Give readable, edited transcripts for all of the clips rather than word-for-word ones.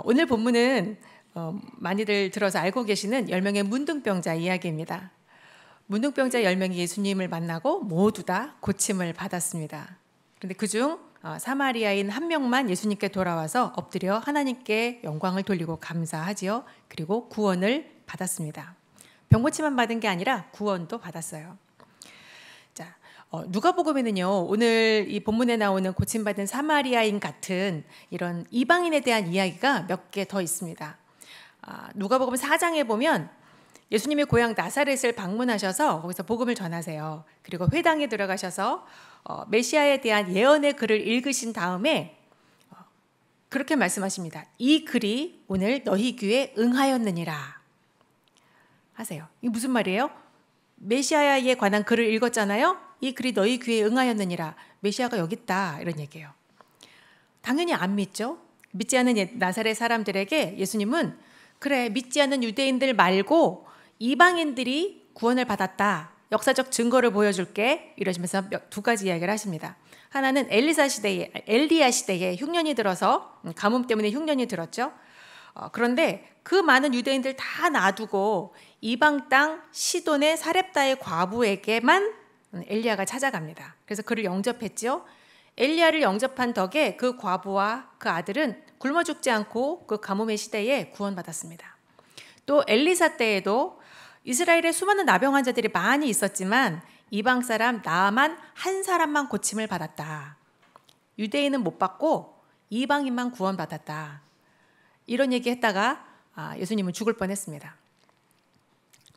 오늘 본문은 많이들 들어서 알고 계시는 10명의 문둥병자 이야기입니다. 문둥병자 10명이 예수님을 만나고 모두 다 고침을 받았습니다. 그런데 그중 사마리아인 한 명만 예수님께 돌아와서 엎드려 하나님께 영광을 돌리고 감사하지요. 그리고 구원을 받았습니다. 병고침만 받은 게 아니라 구원도 받았어요. 자, 누가복음에는요, 오늘 이 본문에 나오는 고침받은 사마리아인 같은 이런 이방인에 대한 이야기가 몇 개 더 있습니다. 누가복음 4장에 보면 예수님의 고향 나사렛을 방문하셔서 거기서 복음을 전하세요. 그리고 회당에 들어가셔서 메시아에 대한 예언의 글을 읽으신 다음에 그렇게 말씀하십니다. 이 글이 오늘 너희 귀에 응하였느니라 하세요. 이게 무슨 말이에요? 메시아에 관한 글을 읽었잖아요. 이 글이 너희 귀에 응하였느니라. 메시아가 여기 있다, 이런 얘기예요. 당연히 안 믿죠. 믿지 않는 나사렛 사람들에게 예수님은 그래, 믿지 않는 유대인들 말고 이방인들이 구원을 받았다, 역사적 증거를 보여줄게, 이러시면서 두 가지 이야기를 하십니다. 하나는 엘리야 시대에 흉년이 들어서, 가뭄 때문에 흉년이 들었죠. 그런데 그 많은 유대인들 다 놔두고 이방 땅 시돈의 사렙다의 과부에게만 엘리야가 찾아갑니다. 그래서 그를 영접했죠. 엘리야를 영접한 덕에 그 과부와 그 아들은 굶어 죽지 않고 그 가뭄의 시대에 구원받았습니다. 또 엘리사 때에도 이스라엘에 수많은 나병 환자들이 많이 있었지만 이방 사람 나아만 한 사람만 고침을 받았다. 유대인은 못 받고 이방인만 구원받았다. 이런 얘기 했다가 예수님은 죽을 뻔했습니다.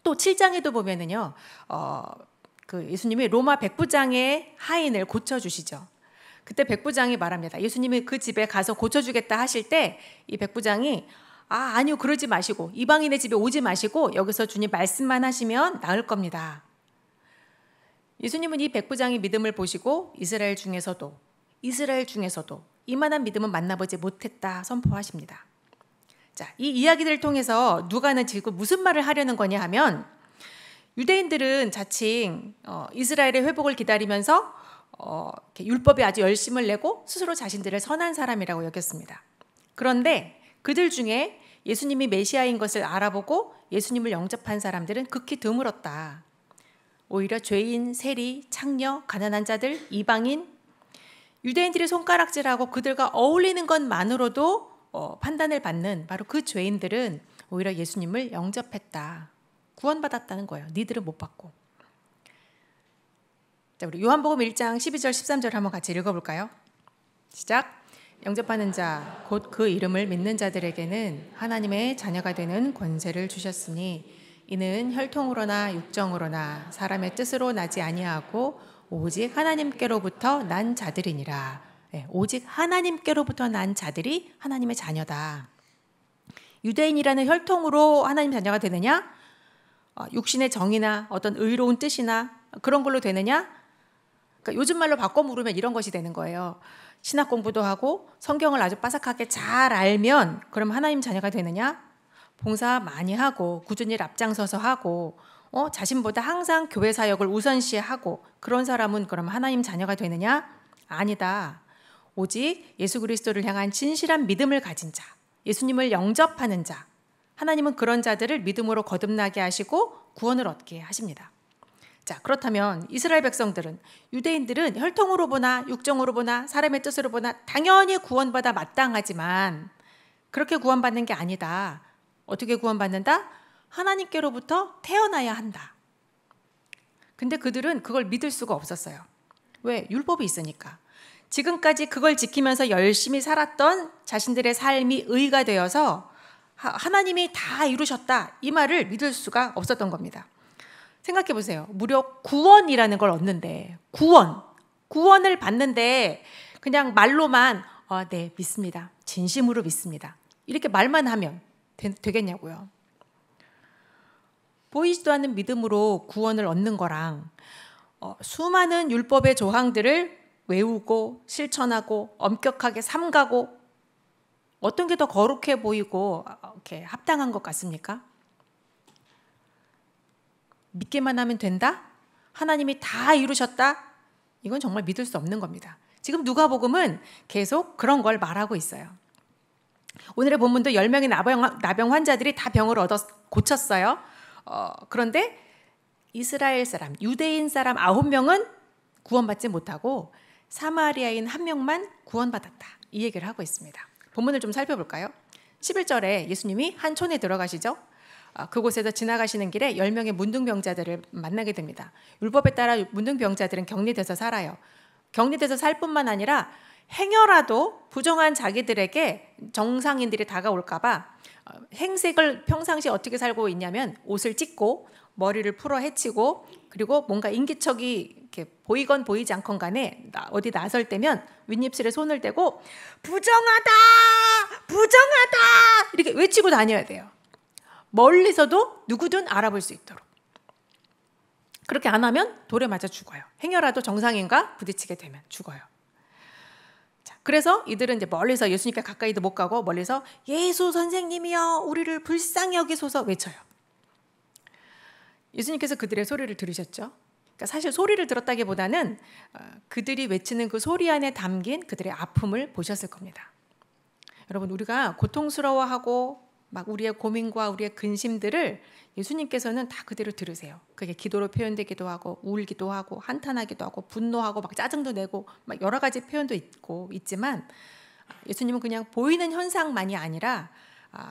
또 7장에도 보면은요, 그 예수님이 로마 백부장의 하인을 고쳐주시죠. 그때 백부장이 말합니다. 예수님이 그 집에 가서 고쳐주겠다 하실 때 이 백부장이 아니요, 그러지 마시고 이방인의 집에 오지 마시고 여기서 주님 말씀만 하시면 나을 겁니다. 예수님은 이 백부장의 믿음을 보시고 이스라엘 중에서도 이만한 믿음은 만나보지 못했다 선포하십니다. 자, 이 이야기들을 통해서 누가는 지금 무슨 말을 하려는 거냐 하면, 유대인들은 자칭 이스라엘의 회복을 기다리면서 율법에 아주 열심을 내고 스스로 자신들을 선한 사람이라고 여겼습니다. 그런데 그들 중에 예수님이 메시아인 것을 알아보고 예수님을 영접한 사람들은 극히 드물었다. 오히려 죄인, 세리, 창녀, 가난한 자들, 이방인, 유대인들이 손가락질하고 그들과 어울리는 것만으로도 판단을 받는 바로 그 죄인들은 오히려 예수님을 영접했다, 구원받았다는 거예요. 니들은 못 받고. 자, 우리 요한복음 1장 12절 13절 한번 같이 읽어볼까요? 시작. 영접하는 자 곧 그 이름을 믿는 자들에게는 하나님의 자녀가 되는 권세를 주셨으니 이는 혈통으로나 육정으로나 사람의 뜻으로 나지 아니하고 오직 하나님께로부터 난 자들이니라. 오직 하나님께로부터 난 자들이 하나님의 자녀다. 유대인이라는 혈통으로 하나님 자녀가 되느냐? 육신의 정의나 어떤 의로운 뜻이나 그런 걸로 되느냐? 그러니까 요즘 말로 바꿔 물으면 이런 것이 되는 거예요. 신학 공부도 하고 성경을 아주 빠삭하게 잘 알면 그럼 하나님 자녀가 되느냐? 봉사 많이 하고 꾸준히 앞장서서 하고 자신보다 항상 교회 사역을 우선시하고 그런 사람은 그럼 하나님 자녀가 되느냐? 아니다. 오직 예수 그리스도를 향한 진실한 믿음을 가진 자, 예수님을 영접하는 자, 하나님은 그런 자들을 믿음으로 거듭나게 하시고 구원을 얻게 하십니다. 자, 그렇다면 이스라엘 백성들은, 유대인들은 혈통으로 보나 육정으로 보나 사람의 뜻으로 보나 당연히 구원받아 마땅하지만 그렇게 구원받는 게 아니다. 어떻게 구원받는다? 하나님께로부터 태어나야 한다. 근데 그들은 그걸 믿을 수가 없었어요. 왜? 율법이 있으니까. 지금까지 그걸 지키면서 열심히 살았던 자신들의 삶이 의가 되어서 하나님이 다 이루셨다, 이 말을 믿을 수가 없었던 겁니다. 생각해 보세요. 무려 구원이라는 걸 얻는데, 구원을 받는데 그냥 말로만 네, 믿습니다, 진심으로 믿습니다, 이렇게 말만 하면 되겠냐고요. 보이지도 않는 믿음으로 구원을 얻는 거랑 수많은 율법의 조항들을 외우고 실천하고 엄격하게 삼가고 어떤 게 더 거룩해 보이고 이렇게 합당한 것 같습니까? 믿기만 하면 된다? 하나님이 다 이루셨다? 이건 정말 믿을 수 없는 겁니다. 지금 누가복음은 계속 그런 걸 말하고 있어요. 오늘의 본문도 10명의 나병 환자들이 다 병을 얻어 고쳤어요. 그런데 이스라엘 사람, 유대인 사람 9명은 구원받지 못하고 사마리아인 1명만 구원받았다. 이 얘기를 하고 있습니다. 본문을 좀 살펴볼까요? 11절에 예수님이 한 촌에 들어가시죠. 그곳에서 지나가시는 길에 10명의 문둥병자들을 만나게 됩니다. 율법에 따라 문둥병자들은 격리돼서 살아요. 격리돼서 살 뿐만 아니라 행여라도 부정한 자기들에게 정상인들이 다가올까 봐 행색을 평상시에 어떻게 살고 있냐면 옷을 찢고 머리를 풀어 헤치고 그리고 뭔가 인기척이 이렇게 보이건 보이지 않건 간에 어디 나설 때면 윗입술에 손을 대고 부정하다! 부정하다! 이렇게 외치고 다녀야 돼요. 멀리서도 누구든 알아볼 수 있도록. 그렇게 안 하면 돌에 맞아 죽어요. 행여라도 정상인과 부딪히게 되면 죽어요. 자, 그래서 이들은 이제 멀리서 예수님께 가까이도 못 가고 멀리서 예수 선생님이여 우리를 불쌍히 여기소서 외쳐요. 예수님께서 그들의 소리를 들으셨죠. 그러니까 사실 소리를 들었다기보다는 그들이 외치는 그 소리 안에 담긴 그들의 아픔을 보셨을 겁니다. 여러분, 우리가 고통스러워하고 막 우리의 고민과 우리의 근심들을 예수님께서는 다 그대로 들으세요. 그게 기도로 표현되기도 하고 울기도 하고 한탄하기도 하고 분노하고 막 짜증도 내고 막 여러 가지 표현도 있지만 예수님은 그냥 보이는 현상만이 아니라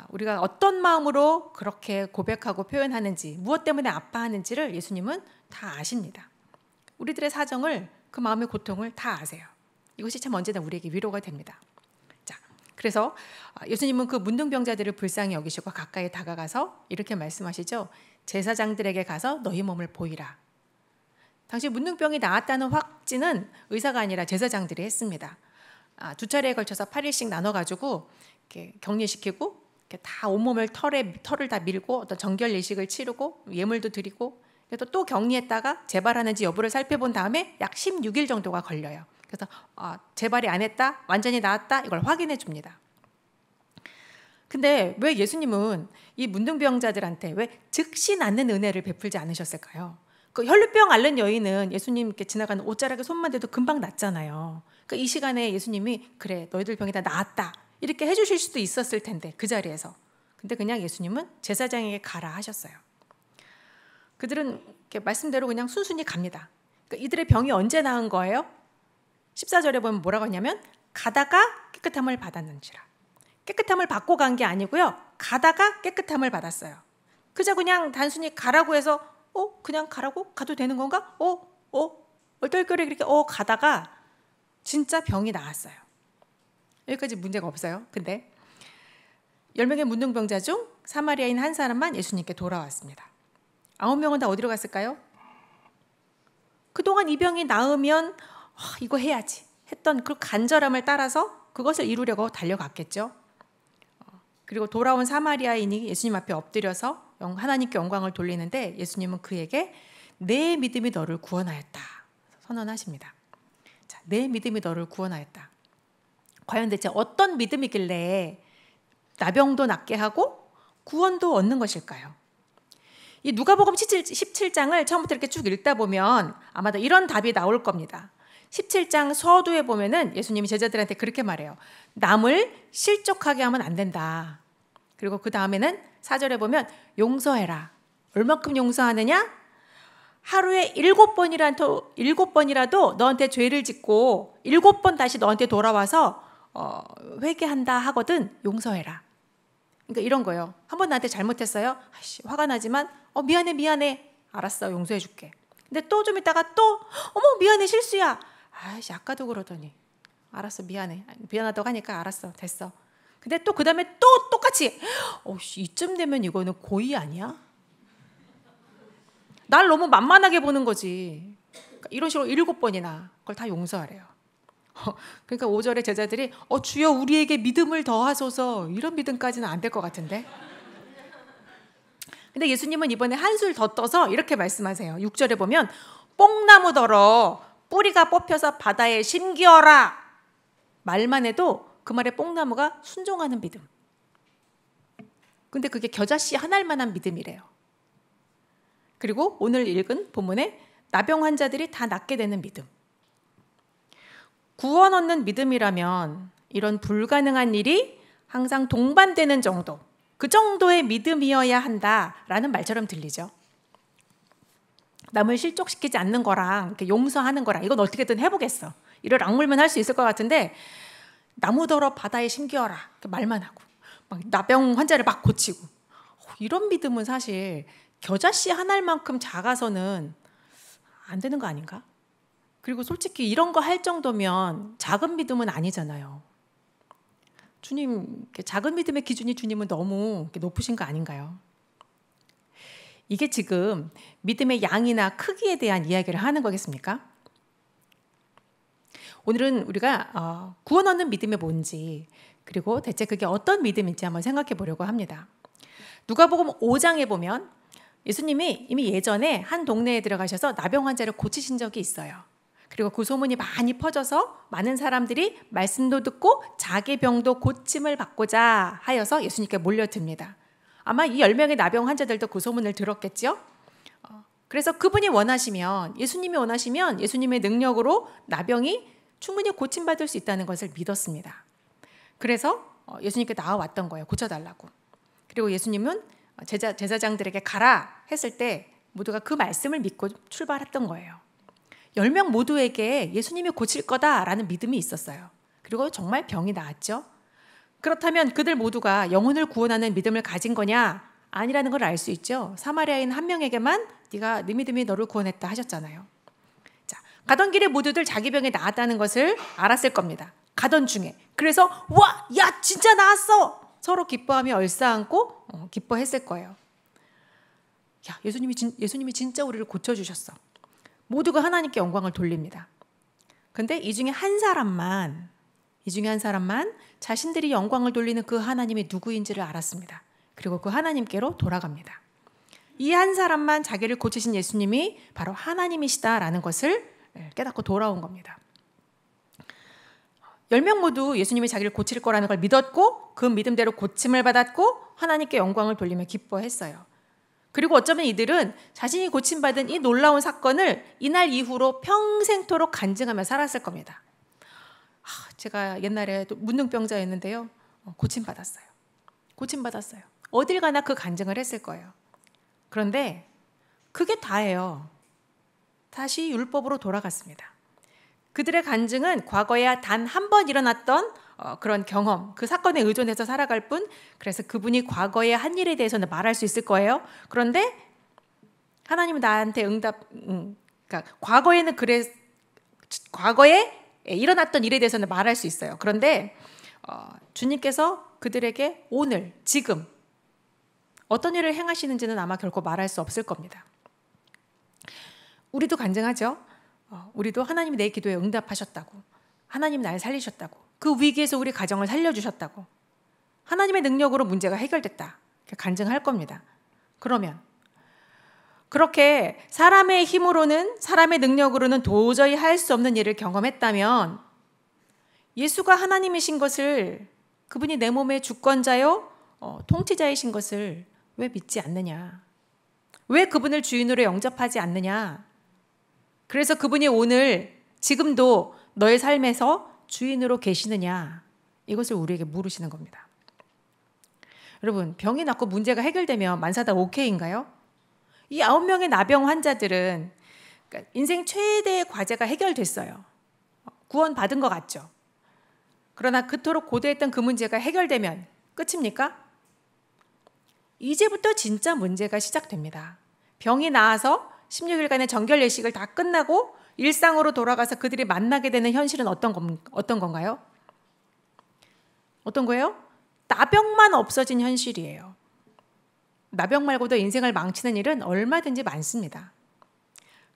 우리가 어떤 마음으로 그렇게 고백하고 표현하는지 무엇 때문에 아파하는지를 예수님은 다 아십니다. 우리들의 사정을 그 마음의 고통을 다 아세요. 이것이 참 언제나 우리에게 위로가 됩니다. 그래서 예수님은 그 문둥병자들을 불쌍히 여기시고 가까이 다가가서 이렇게 말씀하시죠. 제사장들에게 가서 너희 몸을 보이라. 당시 문둥병이 나았다는 확진은 의사가 아니라 제사장들이 했습니다. 2차례에 걸쳐서 8일씩 나눠가지고 이렇게 격리시키고 이렇게 다 온몸을 털을 다 밀고 어떤 정결 예식을 치르고 예물도 드리고 또 격리했다가 재발하는지 여부를 살펴본 다음에 약 16일 정도가 걸려요. 그래서 재발이 안 했다, 완전히 나았다 이걸 확인해 줍니다. 근데 왜 예수님은 이 문둥병자들한테 왜 즉시 낫는 은혜를 베풀지 않으셨을까요? 그 혈루병 앓는 여인은 예수님께 지나가는 옷자락에 손만 대도 금방 낫잖아요. 그러니까 이 시간에 예수님이 그래 너희들 병이 다 나았다 이렇게 해주실 수도 있었을 텐데 그 자리에서. 근데 그냥 예수님은 제사장에게 가라 하셨어요. 그들은 이렇게 말씀대로 그냥 순순히 갑니다. 그러니까 이들의 병이 언제 나은 거예요? 14절에 보면 뭐라고 하냐면 가다가 깨끗함을 받았는지라. 깨끗함을 받고 간 게 아니고요. 가다가 깨끗함을 받았어요. 그저 그냥 단순히 가라고 해서 그냥 가라고? 가도 되는 건가? 얼떨결에 그렇게 가다가 진짜 병이 나았어요. 여기까지 문제가 없어요. 근데 10명의 문둥병자 중 사마리아인 한 사람만 예수님께 돌아왔습니다. 9명은 다 어디로 갔을까요? 그동안 이 병이 나으면 이거 해야지 했던 그 간절함을 따라서 그것을 이루려고 달려갔겠죠. 그리고 돌아온 사마리아인이 예수님 앞에 엎드려서 하나님께 영광을 돌리는데 예수님은 그에게 내 믿음이 너를 구원하였다 선언하십니다. 자, 내 믿음이 너를 구원하였다. 과연 대체 어떤 믿음이길래 나병도 낫게 하고 구원도 얻는 것일까요? 이 누가복음 17장을 처음부터 이렇게 쭉 읽다 보면 아마도 이런 답이 나올 겁니다. 17장 서두에 보면은 예수님이 제자들한테 그렇게 말해요. 남을 실족하게 하면 안 된다. 그리고 그 다음에는 4절에 보면 용서해라. 얼마큼 용서하느냐? 하루에 7번이라도 너한테 죄를 짓고 7번 다시 너한테 돌아와서 회개한다 하거든 용서해라. 그러니까 이런 거예요. 한 번 나한테 잘못했어요. 화가 나지만 미안해. 알았어, 용서해줄게. 근데 또 좀 있다가 또 미안해, 실수야. 아까도 그러더니 알았어, 미안하다고 하니까 알았어, 됐어. 근데 또 그 다음에 또 똑같이 이쯤 되면 이거는 고의 아니야? 날 너무 만만하게 보는 거지. 그러니까 이런 식으로 7번이나 그걸 다 용서하래요. 그러니까 5절에 제자들이 주여 우리에게 믿음을 더하소서. 이런 믿음까지는 안 될 것 같은데. 근데 예수님은 이번에 한술 더 떠서 이렇게 말씀하세요. 6절에 보면 뽕나무더러 뿌리가 뽑혀서 바다에 심기어라. 말만 해도 그 말에 뽕나무가 순종하는 믿음. 근데 그게 겨자씨 한 알만한 믿음이래요. 그리고 오늘 읽은 본문에 나병 환자들이 다 낫게 되는 믿음. 구원 얻는 믿음이라면 이런 불가능한 일이 항상 동반되는 정도, 그 정도의 믿음이어야 한다라는 말처럼 들리죠. 남을 실족시키지 않는 거랑 이렇게 용서하는 거랑 이건 어떻게든 해보겠어. 이를 악물면 할 수 있을 것 같은데 나무더러 바다에 심기어라 이렇게 말만 하고 막 나병 환자를 막 고치고 이런 믿음은 사실 겨자씨 한 알만큼 작아서는 안 되는 거 아닌가? 그리고 솔직히 이런 거 할 정도면 작은 믿음은 아니잖아요. 주님, 작은 믿음의 기준이 주님은 너무 높으신 거 아닌가요? 이게 지금 믿음의 양이나 크기에 대한 이야기를 하는 거겠습니까? 오늘은 우리가 구원 얻는 믿음이 뭔지 그리고 대체 그게 어떤 믿음인지 한번 생각해 보려고 합니다. 누가복음 5장에 보면 예수님이 이미 예전에 한 동네에 들어가셔서 나병 환자를 고치신 적이 있어요. 그리고 그 소문이 많이 퍼져서 많은 사람들이 말씀도 듣고 자기 병도 고침을 받고자 하여서 예수님께 몰려듭니다. 아마 이 10명의 나병 환자들도 그 소문을 들었겠죠. 그래서 그분이 원하시면 예수님이 원하시면 예수님의 능력으로 나병이 충분히 고침받을 수 있다는 것을 믿었습니다. 그래서 예수님께 나와왔던 거예요. 고쳐달라고. 그리고 예수님은 제사장들에게 가라 했을 때 모두가 그 말씀을 믿고 출발했던 거예요. 10명 모두에게 예수님이 고칠 거다라는 믿음이 있었어요. 그리고 정말 병이 나았죠. 그렇다면 그들 모두가 영혼을 구원하는 믿음을 가진 거냐? 아니라는 걸 알 수 있죠. 사마리아인 한 명에게만 네가 네 믿음이 너를 구원했다 하셨잖아요. 자, 가던 길에 모두들 자기 병이 나았다는 것을 알았을 겁니다. 가던 중에. 그래서 와, 야, 진짜 나았어! 서로 기뻐하며 얼싸안고 기뻐했을 거예요. 야, 예수님이 진짜 우리를 고쳐주셨어. 모두가 하나님께 영광을 돌립니다. 근데 이 중에 한 사람만 자신들이 영광을 돌리는 그 하나님이 누구인지를 알았습니다. 그리고 그 하나님께로 돌아갑니다. 이 한 사람만 자기를 고치신 예수님이 바로 하나님이시다라는 것을 깨닫고 돌아온 겁니다. 10명 모두 예수님이 자기를 고칠 거라는 걸 믿었고 그 믿음대로 고침을 받았고 하나님께 영광을 돌리며 기뻐했어요. 그리고 어쩌면 이들은 자신이 고침받은 이 놀라운 사건을 이날 이후로 평생토록 간증하며 살았을 겁니다. 제가 옛날에 문둥병자였는데요. 고침받았어요. 어딜 가나 그 간증을 했을 거예요. 그런데 그게 다예요. 다시 율법으로 돌아갔습니다. 그들의 간증은 과거에 단 한 번 일어났던 그런 경험, 그 사건에 의존해서 살아갈 뿐, 그래서 그분이 과거에 한 일에 대해서는 말할 수 있을 거예요. 그런데 하나님은 나한테 그러니까 과거에 일어났던 일에 대해서는 말할 수 있어요. 그런데 주님께서 그들에게 오늘, 지금 어떤 일을 행하시는지는 아마 결코 말할 수 없을 겁니다. 우리도 간증하죠. 우리도 하나님이 내 기도에 응답하셨다고, 하나님 날 살리셨다고, 그 위기에서 우리 가정을 살려주셨다고, 하나님의 능력으로 문제가 해결됐다 간증할 겁니다. 그러면 그렇게 사람의 힘으로는, 사람의 능력으로는 도저히 할 수 없는 일을 경험했다면 예수가 하나님이신 것을, 그분이 내 몸의 주권자요 통치자이신 것을 왜 믿지 않느냐? 왜 그분을 주인으로 영접하지 않느냐? 그래서 그분이 오늘 지금도 너의 삶에서 주인으로 계시느냐? 이것을 우리에게 물으시는 겁니다. 여러분, 병이 낫고 문제가 해결되면 만사다 오케이인가요? 이 9명의 나병 환자들은 인생 최대의 과제가 해결됐어요. 구원받은 것 같죠? 그러나 그토록 고대했던 그 문제가 해결되면 끝입니까? 이제부터 진짜 문제가 시작됩니다. 병이 나아서 16일간의 정결 예식을 다 끝나고 일상으로 돌아가서 그들이 만나게 되는 현실은 어떤 건가요? 어떤 거예요? 나병만 없어진 현실이에요. 나병 말고도 인생을 망치는 일은 얼마든지 많습니다.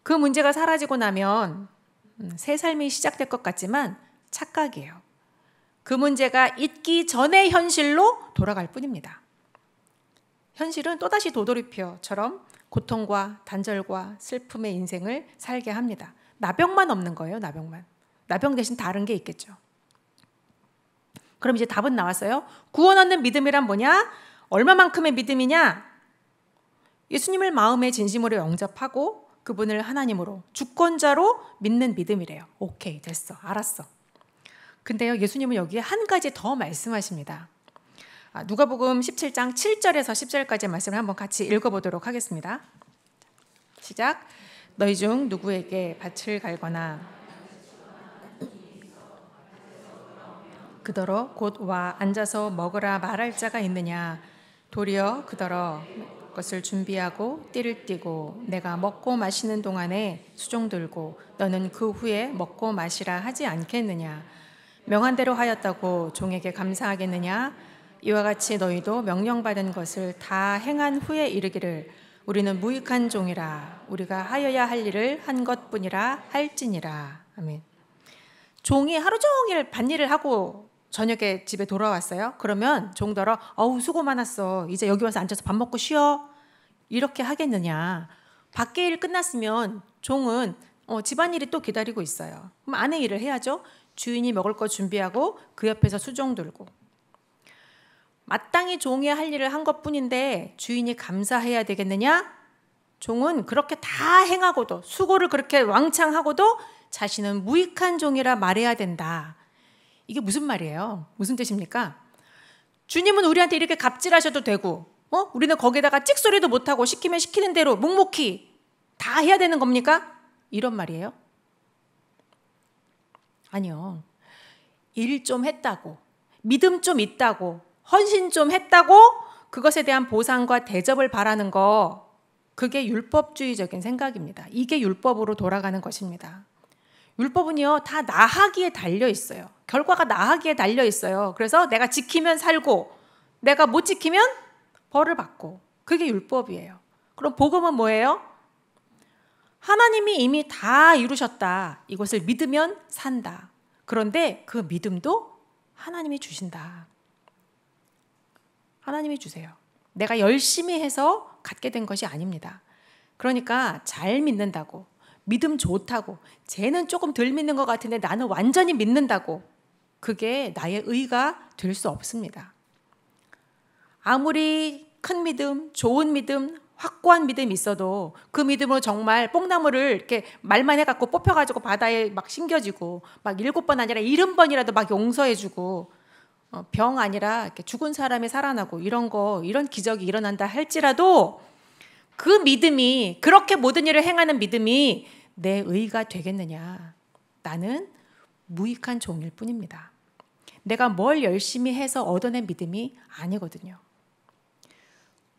그 문제가 사라지고 나면 새 삶이 시작될 것 같지만 착각이에요. 그 문제가 있기 전의 현실로 돌아갈 뿐입니다. 현실은 또다시 도돌이표처럼 고통과 단절과 슬픔의 인생을 살게 합니다. 나병만 없는 거예요. 나병 대신 다른 게 있겠죠. 그럼 이제 답은 나왔어요. 구원 얻는 믿음이란 뭐냐? 얼마만큼의 믿음이냐? 예수님을 마음의 진심으로 영접하고 그분을 하나님으로, 주권자로 믿는 믿음이래요. 오케이, 됐어, 알았어. 근데요, 예수님은 여기에 한 가지 더 말씀하십니다. 누가복음 17장 7절에서 10절까지 말씀을 한번 같이 읽어보도록 하겠습니다. 시작. 너희 중 누구에게 밭을 갈거나 그더러 곧 와 앉아서 먹으라 말할 자가 있느냐? 도리어 그더러 것을 준비하고 띠를 띠고 내가 먹고 마시는 동안에 수종 들고 너는 그 후에 먹고 마시라 하지 않겠느냐? 명한 대로 하였다고 종에게 감사하겠느냐? 이와 같이 너희도 명령받은 것을 다 행한 후에 이르기를 우리는 무익한 종이라 우리가 하여야 할 일을 한 것뿐이라 할지니라. 아멘. 종이 하루 종일 밭일을 하고 저녁에 집에 돌아왔어요. 그러면 종더러 어우 수고 많았어. 이제 여기 와서 앉아서 밥 먹고 쉬어. 이렇게 하겠느냐. 밖에 일 끝났으면 종은 집안일이 또 기다리고 있어요. 그럼 안에 일을 해야죠. 주인이 먹을 거 준비하고 그 옆에서 수종 들고. 마땅히 종이 할 일을 한 것뿐인데 주인이 감사해야 되겠느냐? 종은 그렇게 다 행하고도 수고를 그렇게 왕창 하고도 자신은 무익한 종이라 말해야 된다. 이게 무슨 말이에요? 무슨 뜻입니까? 주님은 우리한테 이렇게 갑질하셔도 되고 우리는 거기다가 찍소리도 못하고 시키면 시키는 대로 묵묵히 다 해야 되는 겁니까? 이런 말이에요? 아니요. 일 좀 했다고, 믿음 좀 있다고, 헌신 좀 했다고 그것에 대한 보상과 대접을 바라는 거, 그게 율법주의적인 생각입니다. 이게 율법으로 돌아가는 것입니다. 율법은요, 다 나하기에 달려 있어요. 결과가 나하기에 달려 있어요. 그래서 내가 지키면 살고 내가 못 지키면 벌을 받고, 그게 율법이에요. 그럼 복음은 뭐예요? 하나님이 이미 다 이루셨다. 이것을 믿으면 산다. 그런데 그 믿음도 하나님이 주신다. 하나님이 주세요. 내가 열심히 해서 갖게 된 것이 아닙니다. 그러니까 잘 믿는다고, 믿음 좋다고, 쟤는 조금 덜 믿는 것 같은데 나는 완전히 믿는다고, 그게 나의 의가 될 수 없습니다. 아무리 큰 믿음, 좋은 믿음, 확고한 믿음이 있어도 그 믿음으로 정말 뽕나무를 이렇게 말만 해갖고 뽑혀가지고 바다에 막 심겨지고 막 7번 아니라 70번이라도 막 용서해주고 병 아니라 이렇게 죽은 사람이 살아나고 이런 기적이 일어난다 할지라도 그 믿음이, 그렇게 모든 일을 행하는 믿음이 내 의가 되겠느냐? 나는 무익한 종일 뿐입니다. 내가 뭘 열심히 해서 얻어낸 믿음이 아니거든요.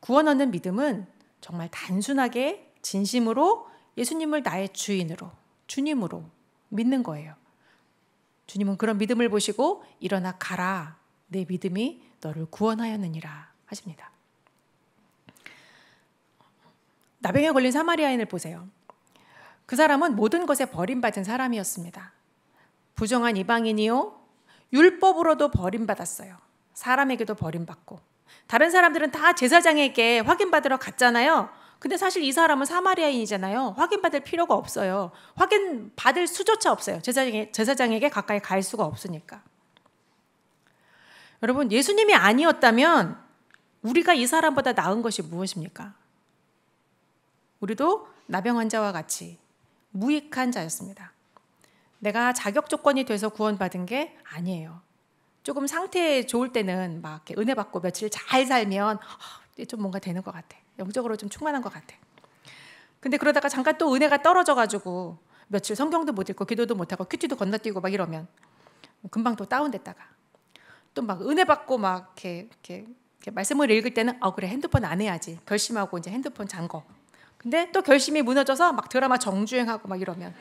구원 얻는 믿음은 정말 단순하게 진심으로 예수님을 나의 주인으로, 주님으로 믿는 거예요. 주님은 그런 믿음을 보시고 일어나 가라. 내 믿음이 너를 구원하였느니라 하십니다. 나병에 걸린 사마리아인을 보세요. 그 사람은 모든 것에 버림받은 사람이었습니다. 부정한 이방인이요, 율법으로도 버림받았어요. 사람에게도 버림받고. 다른 사람들은 다 제사장에게 확인받으러 갔잖아요. 근데 사실 이 사람은 사마리아인이잖아요. 확인받을 필요가 없어요. 확인받을 수조차 없어요. 제사장에게 가까이 갈 수가 없으니까. 여러분, 예수님이 아니었다면 우리가 이 사람보다 나은 것이 무엇입니까? 우리도 나병 환자와 같이 무익한 자였습니다. 내가 자격 조건이 돼서 구원받은 게 아니에요. 조금 상태 좋을 때는 막 이렇게 은혜 받고 며칠 잘 살면 좀 뭔가 되는 것 같아. 영적으로 좀 충만한 것 같아. 근데 그러다가 잠깐 또 은혜가 떨어져가지고 며칠 성경도 못 읽고 기도도 못하고 큐티도 건너뛰고 막 이러면 금방 또 다운됐다가 또 막 은혜 받고 막 이렇게 말씀을 읽을 때는 그래 핸드폰 안 해야지 결심하고 이제 핸드폰 잠궈. 근데 또 결심이 무너져서 막 드라마 정주행하고 막 이러면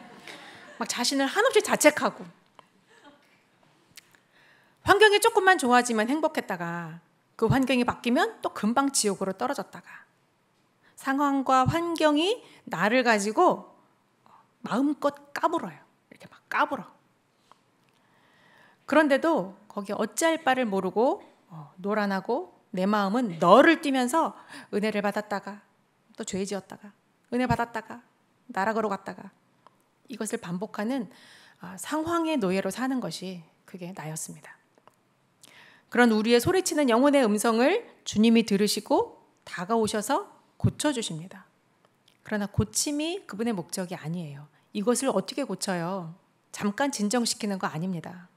막 자신을 한없이 자책하고, 환경이 조금만 좋아지면 행복했다가 그 환경이 바뀌면 또 금방 지옥으로 떨어졌다가, 상황과 환경이 나를 가지고 마음껏 까불어요. 이렇게 막 까불어. 그런데도 거기 어찌할 바를 모르고 노란하고 내 마음은 너를 뛰면서 은혜를 받았다가 또 죄 지었다가 은혜 받았다가 나락으로 갔다가, 이것을 반복하는 상황의 노예로 사는 것이 그게 나였습니다. 그런 우리의 소리치는 영혼의 음성을 주님이 들으시고 다가오셔서 고쳐주십니다. 그러나 고침이 그분의 목적이 아니에요. 이것을 어떻게 고쳐요? 잠깐 진정시키는 거 아닙니다.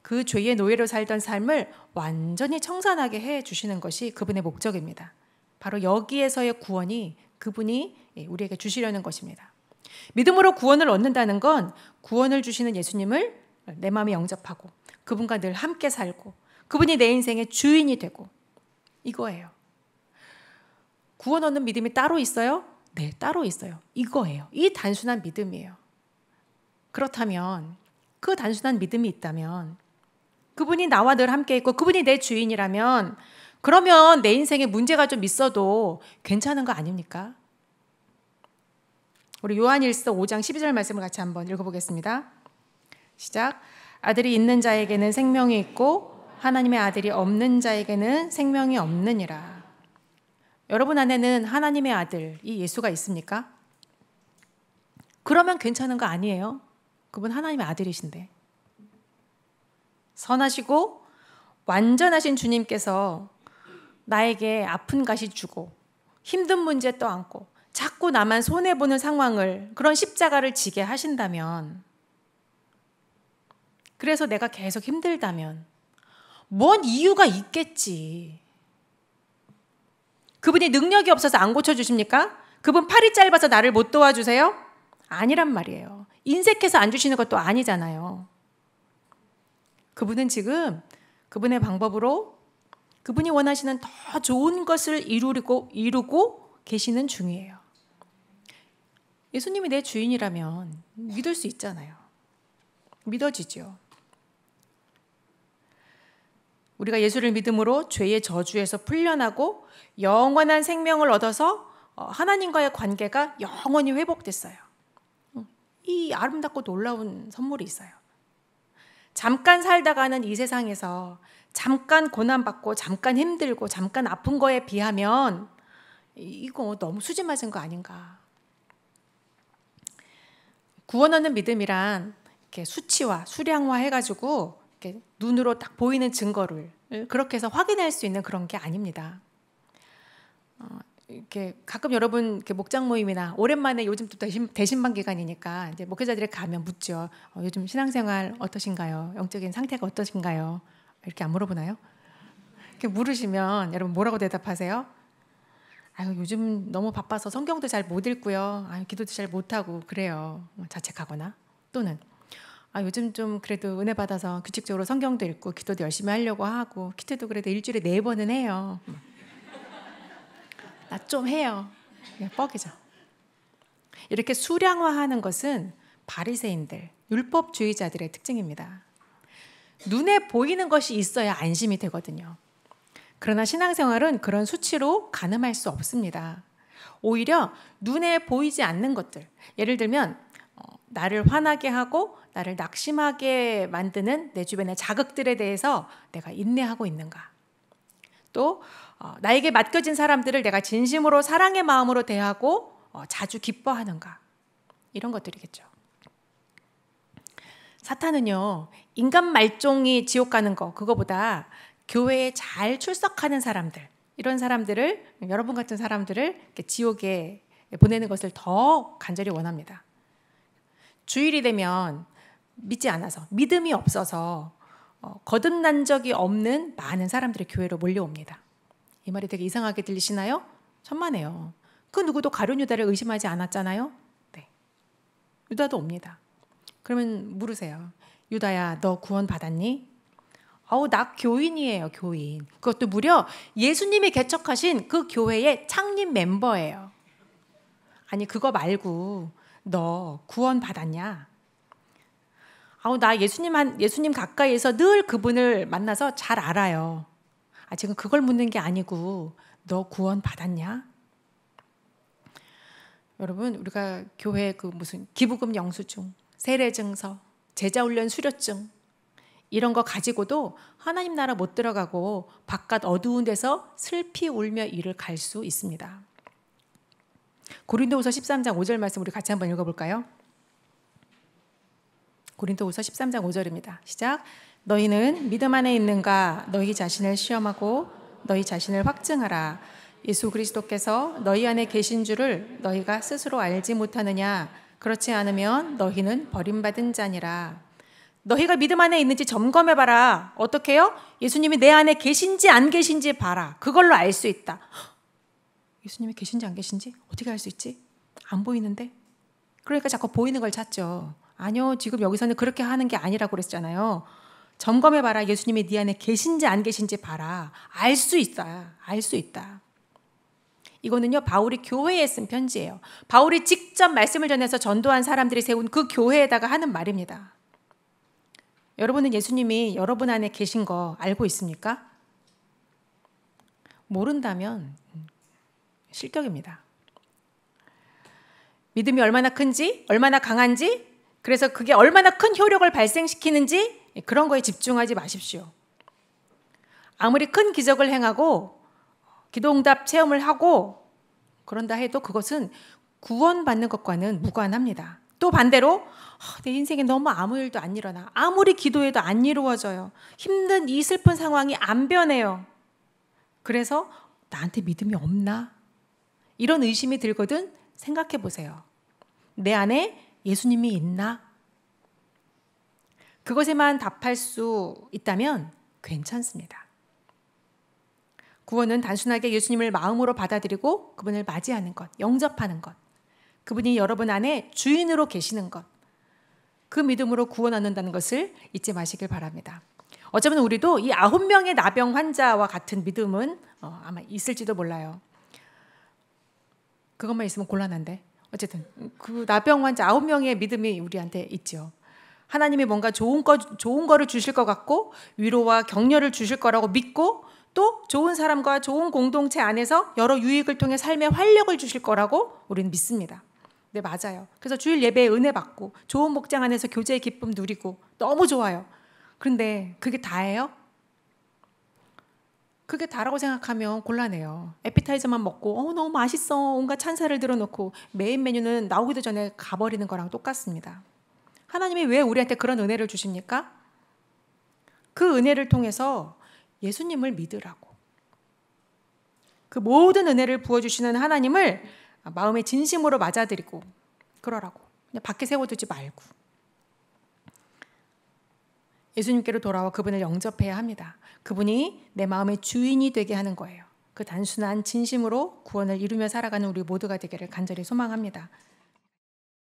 그 죄의 노예로 살던 삶을 완전히 청산하게 해 주시는 것이 그분의 목적입니다. 바로 여기에서의 구원이 그분이 우리에게 주시려는 것입니다. 믿음으로 구원을 얻는다는 건 구원을 주시는 예수님을 내 마음에 영접하고 그분과 늘 함께 살고 그분이 내 인생의 주인이 되고 이거예요. 구원 얻는 믿음이 따로 있어요? 네, 따로 있어요. 이거예요. 이 단순한 믿음이에요. 그렇다면 그 단순한 믿음이 있다면 그분이 나와 늘 함께 있고 그분이 내 주인이라면 그러면 내 인생에 문제가 좀 있어도 괜찮은 거 아닙니까? 우리 요한일서 5장 12절 말씀을 같이 한번 읽어보겠습니다. 시작. 아들이 있는 자에게는 생명이 있고 하나님의 아들이 없는 자에게는 생명이 없느니라. 여러분 안에는 하나님의 아들, 이 예수가 있습니까? 그러면 괜찮은 거 아니에요? 그분 하나님의 아들이신데. 선하시고 완전하신 주님께서 나에게 아픈 가시 주고 힘든 문제 떠안고 자꾸 나만 손해보는 상황을 그런 십자가를 지게 하신다면 그래서 내가 계속 힘들다면 뭔 이유가 있겠지. 그분이 능력이 없어서 안 고쳐주십니까? 그분 팔이 짧아서 나를 못 도와주세요? 아니란 말이에요. 인색해서 안 주시는 것도 아니잖아요. 그분은 지금 그분의 방법으로 그분이 원하시는 더 좋은 것을 이루고 계시는 중이에요. 예수님이 내 주인이라면 믿을 수 있잖아요. 믿어지죠. 우리가 예수를 믿음으로 죄의 저주에서 풀려나고 영원한 생명을 얻어서 하나님과의 관계가 영원히 회복됐어요. 이 아름답고 놀라운 선물이 있어요. 잠깐 살다가는 이 세상에서 잠깐 고난받고 잠깐 힘들고 잠깐 아픈 거에 비하면 이거 너무 수지 맞은 거 아닌가. 구원 얻는 믿음이란 이렇게 수치화, 수량화 해가지고 이렇게 눈으로 딱 보이는 증거를 그렇게 해서 확인할 수 있는 그런 게 아닙니다. 이렇게 가끔 여러분 이렇게 목장 모임이나 오랜만에 요즘 또 대신반 기간이니까 이제 목회자들이 가면 묻죠. 요즘 신앙생활 어떠신가요? 영적인 상태가 어떠신가요? 이렇게 안 물어보나요? 이렇게 물으시면 여러분 뭐라고 대답하세요? 아유, 요즘 너무 바빠서 성경도 잘 못 읽고요. 아유, 기도도 잘 못하고 그래요. 자책하거나 또는 요즘 좀 그래도 은혜 받아서 규칙적으로 성경도 읽고 기도도 열심히 하려고 하고 키트도 그래도 일주일에 4번은 해요. 나 좀 해요. 뻑이죠. 이렇게 수량화하는 것은 바리새인들, 율법주의자들의 특징입니다. 눈에 보이는 것이 있어야 안심이 되거든요. 그러나 신앙생활은 그런 수치로 가늠할 수 없습니다. 오히려 눈에 보이지 않는 것들, 예를 들면 나를 화나게 하고 나를 낙심하게 만드는 내 주변의 자극들에 대해서 내가 인내하고 있는가, 또 나에게 맡겨진 사람들을 내가 진심으로 사랑의 마음으로 대하고 자주 기뻐하는가, 이런 것들이겠죠. 사탄은요, 인간 말종이 지옥 가는 거 그거보다 교회에 잘 출석하는 사람들, 이런 사람들을, 여러분 같은 사람들을 지옥에 보내는 것을 더 간절히 원합니다. 주일이 되면 믿지 않아서, 믿음이 없어서 거듭난 적이 없는 많은 사람들이 교회로 몰려옵니다. 이 말이 되게 이상하게 들리시나요? 천만에요. 그 누구도 가룟 유다를 의심하지 않았잖아요. 네, 유다도 옵니다. 그러면 물으세요. 유다야, 너 구원 받았니? 나 교인이에요, 교인. 그것도 무려 예수님이 개척하신 그 교회의 창립 멤버예요. 아니, 그거 말고 너 구원 받았냐? 나 예수님 가까이에서 늘 그분을 만나서 잘 알아요. 지금 그걸 묻는 게 아니고 너 구원 받았냐? 여러분, 우리가 교회 그 무슨 기부금 영수증, 세례증서, 제자훈련 수료증 이런 거 가지고도 하나님 나라 못 들어가고 바깥 어두운 데서 슬피 울며 일을 갈 수 있습니다. 고린도후서 13장 5절 말씀 우리 같이 한번 읽어볼까요? 고린도후서 13장 5절입니다. 시작. 너희는 믿음 안에 있는가? 너희 자신을 시험하고 너희 자신을 확증하라. 예수 그리스도께서 너희 안에 계신 줄을 너희가 스스로 알지 못하느냐? 그렇지 않으면 너희는 버림받은 자니라. 너희가 믿음 안에 있는지 점검해봐라. 어떻게 해요? 예수님이 내 안에 계신지 안 계신지 봐라. 그걸로 알 수 있다. 예수님이 계신지 안 계신지 어떻게 알 수 있지? 안 보이는데? 그러니까 자꾸 보이는 걸 찾죠. 아니요, 지금 여기서는 그렇게 하는 게 아니라고 그랬잖아요. 점검해봐라. 예수님이 네 안에 계신지 안 계신지 봐라. 알 수 있다. 알 수 있다. 이거는요, 바울이 교회에 쓴 편지예요. 바울이 직접 말씀을 전해서 전도한 사람들이 세운 그 교회에다가 하는 말입니다. 여러분은 예수님이 여러분 안에 계신 거 알고 있습니까? 모른다면 실격입니다. 믿음이 얼마나 큰지, 얼마나 강한지, 그래서 그게 얼마나 큰 효력을 발생시키는지 그런 거에 집중하지 마십시오. 아무리 큰 기적을 행하고 기도응답 체험을 하고 그런다 해도 그것은 구원받는 것과는 무관합니다. 또 반대로 내 인생에 너무 아무 일도 안 일어나. 아무리 기도해도 안 이루어져요. 힘든 이 슬픈 상황이 안 변해요. 그래서 나한테 믿음이 없나? 이런 의심이 들거든 생각해 보세요. 내 안에 예수님이 있나? 그것에만 답할 수 있다면 괜찮습니다. 구원은 단순하게 예수님을 마음으로 받아들이고 그분을 맞이하는 것, 영접하는 것. 그분이 여러분 안에 주인으로 계시는 것. 그 믿음으로 구원 얻는다는 것을 잊지 마시길 바랍니다. 어쩌면 우리도 이 9명의 나병 환자와 같은 믿음은 아마 있을지도 몰라요. 그것만 있으면 곤란한데. 어쨌든 그 나병 환자 9명의 믿음이 우리한테 있죠. 하나님이 뭔가 좋은 거를 주실 것 같고 위로와 격려를 주실 거라고 믿고 또 좋은 사람과 좋은 공동체 안에서 여러 유익을 통해 삶의 활력을 주실 거라고 우리는 믿습니다. 네, 맞아요. 그래서 주일 예배에 은혜 받고 좋은 목장 안에서 교제의 기쁨 누리고 너무 좋아요. 그런데 그게 다예요? 그게 다라고 생각하면 곤란해요. 에피타이저만 먹고 너무 맛있어 온갖 찬사를 들어놓고 메인 메뉴는 나오기도 전에 가버리는 거랑 똑같습니다. 하나님이 왜 우리한테 그런 은혜를 주십니까? 그 은혜를 통해서 예수님을 믿으라고. 그 모든 은혜를 부어주시는 하나님을 마음의 진심으로 맞아들이고 그러라고. 그냥 밖에 세워두지 말고. 예수님께로 돌아와 그분을 영접해야 합니다. 그분이 내 마음의 주인이 되게 하는 거예요. 그 단순한 진심으로 구원을 이루며 살아가는 우리 모두가 되기를 간절히 소망합니다.